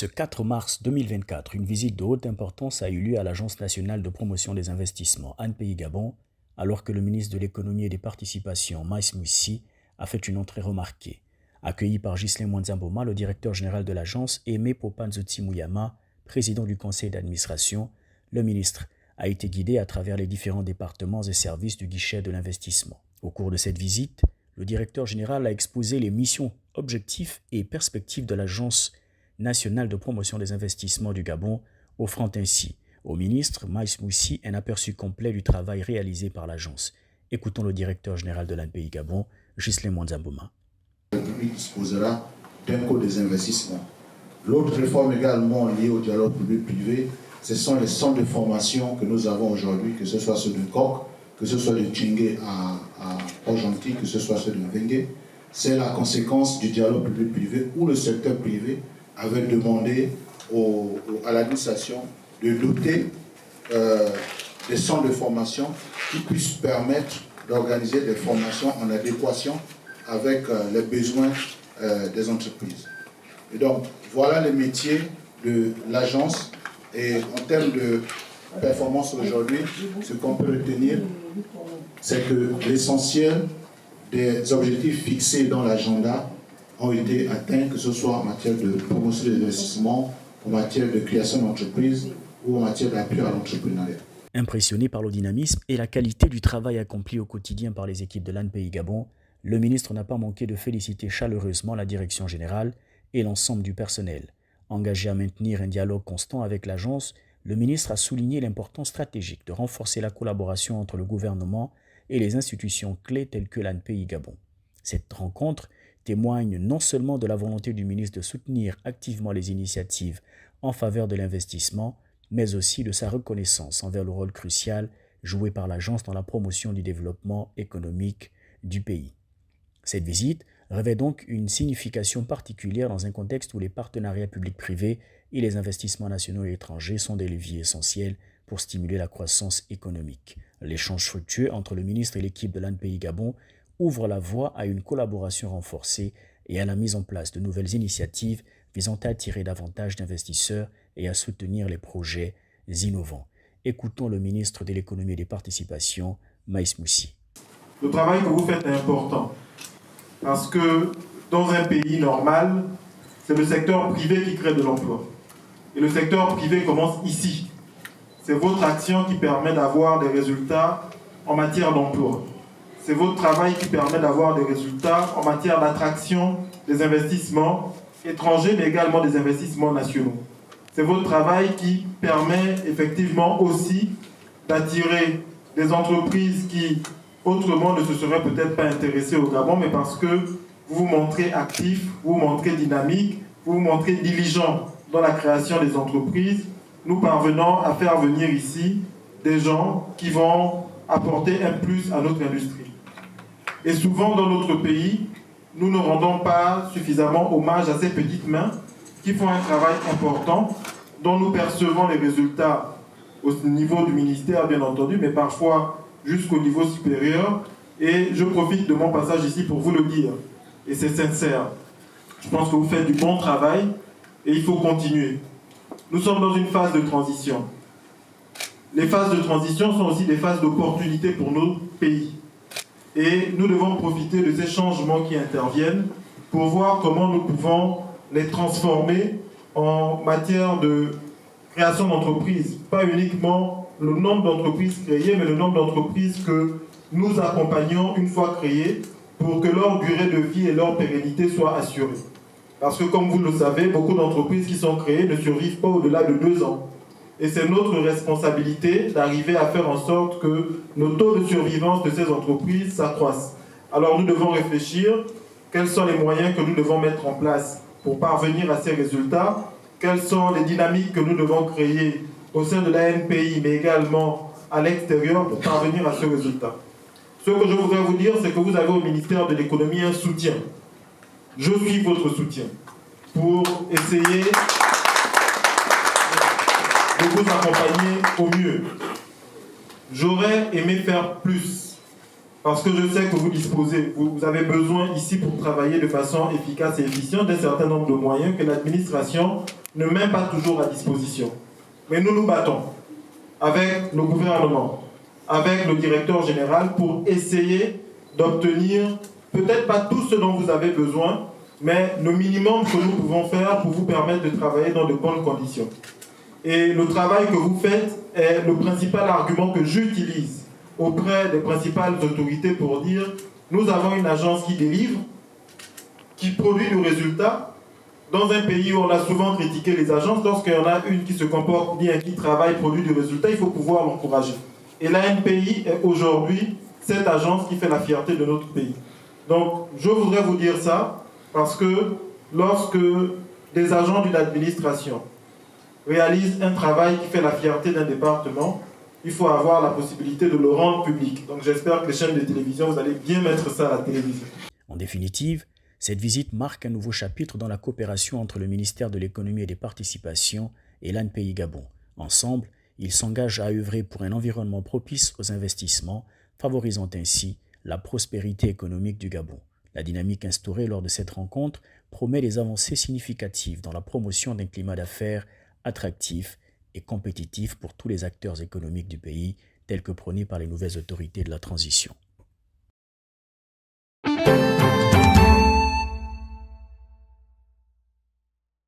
Ce 4 mars 2024, une visite de haute importance a eu lieu à l'Agence nationale de promotion des investissements ANPEI Gabon, alors que le ministre de l'économie et des participations, Maïs Moussi, a fait une entrée remarquée. Accueilli par Ghislain Mwanzamboma, le directeur général de l'agence, et Aimé Popanzoti Mouyama, président du conseil d'administration, le ministre a été guidé à travers les différents départements et services du guichet de l'investissement. Au cours de cette visite, le directeur général a exposé les missions, objectifs et perspectives de l'Agence nationale de promotion des investissements du Gabon, offrant ainsi au ministre Maïs Moussi un aperçu complet du travail réalisé par l'agence. Écoutons le directeur général de l'ANPEI Gabon, Ghislain Mwanzamboma. La République disposera d'un code des investissements. L'autre réforme également liée au dialogue public-privé, ce sont les centres de formation que nous avons aujourd'hui, que ce soit ceux de Coq, que ce soit de Tchingué à Port-Gentil, que ce soit ceux de Mbengue. C'est la conséquence du dialogue public-privé où le secteur privé avait demandé à l'administration de doter des centres de formation qui puissent permettre d'organiser des formations en adéquation avec les besoins des entreprises. Et donc, voilà les métiers de l'agence. Et en termes de performance aujourd'hui, ce qu'on peut retenir, c'est que l'essentiel des objectifs fixés dans l'agenda ont été atteints, que ce soit en matière de promotion des investissements, en matière de création d'entreprises ou en matière d'appui à l'entrepreneuriat. Impressionné par le dynamisme et la qualité du travail accompli au quotidien par les équipes de l'ANPEI Gabon, le ministre n'a pas manqué de féliciter chaleureusement la direction générale et l'ensemble du personnel. Engagé à maintenir un dialogue constant avec l'agence, le ministre a souligné l'importance stratégique de renforcer la collaboration entre le gouvernement et les institutions clés telles que l'ANPEI Gabon. Cette rencontre témoigne non seulement de la volonté du ministre de soutenir activement les initiatives en faveur de l'investissement, mais aussi de sa reconnaissance envers le rôle crucial joué par l'agence dans la promotion du développement économique du pays. Cette visite revêt donc une signification particulière dans un contexte où les partenariats publics-privés et les investissements nationaux et étrangers sont des leviers essentiels pour stimuler la croissance économique. L'échange fructueux entre le ministre et l'équipe de l'ANPEI Gabon ouvre la voie à une collaboration renforcée et à la mise en place de nouvelles initiatives visant à attirer davantage d'investisseurs et à soutenir les projets innovants. Écoutons le ministre de l'économie et des participations, Maïs Moussi. Le travail que vous faites est important parce que dans un pays normal, c'est le secteur privé qui crée de l'emploi. Et le secteur privé commence ici. C'est votre action qui permet d'avoir des résultats en matière d'emploi. C'est votre travail qui permet d'avoir des résultats en matière d'attraction des investissements étrangers, mais également des investissements nationaux. C'est votre travail qui permet effectivement aussi d'attirer des entreprises qui autrement ne se seraient peut-être pas intéressées au Gabon, mais parce que vous vous montrez actif, vous vous montrez dynamique, vous vous montrez diligent dans la création des entreprises, nous parvenons à faire venir ici des gens qui vont apporter un plus à notre industrie. Et souvent dans notre pays, nous ne rendons pas suffisamment hommage à ces petites mains qui font un travail important, dont nous percevons les résultats au niveau du ministère, bien entendu, mais parfois jusqu'au niveau supérieur. Et je profite de mon passage ici pour vous le dire. Et c'est sincère. Je pense que vous faites du bon travail et il faut continuer. Nous sommes dans une phase de transition. Les phases de transition sont aussi des phases d'opportunité pour nos pays. Et nous devons profiter de ces changements qui interviennent pour voir comment nous pouvons les transformer en matière de création d'entreprises. Pas uniquement le nombre d'entreprises créées, mais le nombre d'entreprises que nous accompagnons une fois créées pour que leur durée de vie et leur pérennité soient assurées. Parce que comme vous le savez, beaucoup d'entreprises qui sont créées ne survivent pas au-delà de 2 ans. Et c'est notre responsabilité d'arriver à faire en sorte que nos taux de survivance de ces entreprises s'accroissent. Alors nous devons réfléchir quels sont les moyens que nous devons mettre en place pour parvenir à ces résultats, quelles sont les dynamiques que nous devons créer au sein de l'ANPEI, mais également à l'extérieur pour parvenir à ce résultat. Ce que je voudrais vous dire, c'est que vous avez au ministère de l'économie un soutien. Je suis votre soutien pour essayer de vous accompagner au mieux. J'aurais aimé faire plus, parce que je sais que vous disposez, vous avez besoin ici pour travailler de façon efficace et efficiente d'un certain nombre de moyens que l'administration ne met pas toujours à disposition. Mais nous nous battons avec le gouvernement, avec le directeur général pour essayer d'obtenir peut-être pas tout ce dont vous avez besoin, mais le minimum que nous pouvons faire pour vous permettre de travailler dans de bonnes conditions. Et le travail que vous faites est le principal argument que j'utilise auprès des principales autorités pour dire nous avons une agence qui délivre, qui produit du résultat. Dans un pays où on a souvent critiqué les agences, lorsqu'il y en a une qui se comporte bien, qui travaille, produit du résultat, il faut pouvoir l'encourager. Et l'ANPI est aujourd'hui cette agence qui fait la fierté de notre pays. Donc, je voudrais vous dire ça, parce que lorsque des agents d'une administration réalisent un travail qui fait la fierté d'un département, il faut avoir la possibilité de le rendre public. Donc, j'espère que les chaînes de télévision, vous allez bien mettre ça à la télévision. En définitive, cette visite marque un nouveau chapitre dans la coopération entre le ministère de l'Économie et des Participations et l'ANPI Gabon. Ensemble, ils s'engagent à œuvrer pour un environnement propice aux investissements, favorisant ainsi la prospérité économique du Gabon. La dynamique instaurée lors de cette rencontre promet des avancées significatives dans la promotion d'un climat d'affaires attractif et compétitif pour tous les acteurs économiques du pays, tel que prôné par les nouvelles autorités de la transition.